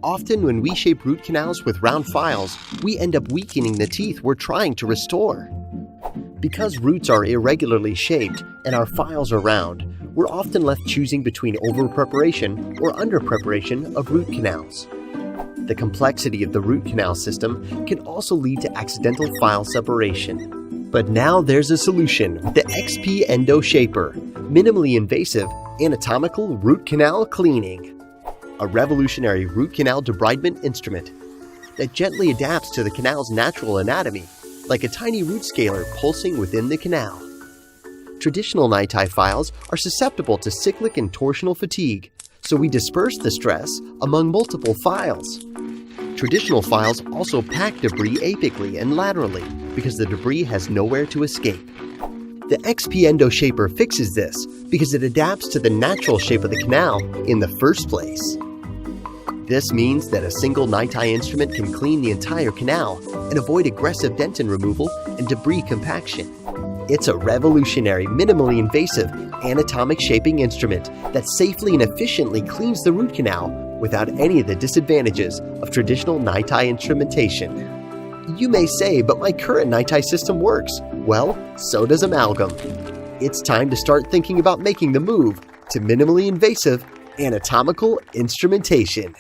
Often when we shape root canals with round files, we end up weakening the teeth we're trying to restore. Because roots are irregularly shaped and our files are round, we're often left choosing between over-preparation or under-preparation of root canals. The complexity of the root canal system can also lead to accidental file separation. But now there's a solution, the XP Endo Shaper, minimally invasive anatomical root canal cleaning. A revolutionary root canal debridement instrument that gently adapts to the canal's natural anatomy, like a tiny root scaler pulsing within the canal. Traditional NiTi files are susceptible to cyclic and torsional fatigue, so we disperse the stress among multiple files. Traditional files also pack debris apically and laterally because the debris has nowhere to escape. The XP Endo Shaper fixes this because it adapts to the natural shape of the canal in the first place. This means that a single NiTi instrument can clean the entire canal and avoid aggressive dentin removal and debris compaction. It's a revolutionary, minimally invasive anatomic shaping instrument that safely and efficiently cleans the root canal without any of the disadvantages of traditional NiTi instrumentation. You may say, but my current NiTi system works. Well, so does amalgam. It's time to start thinking about making the move to minimally invasive anatomical instrumentation.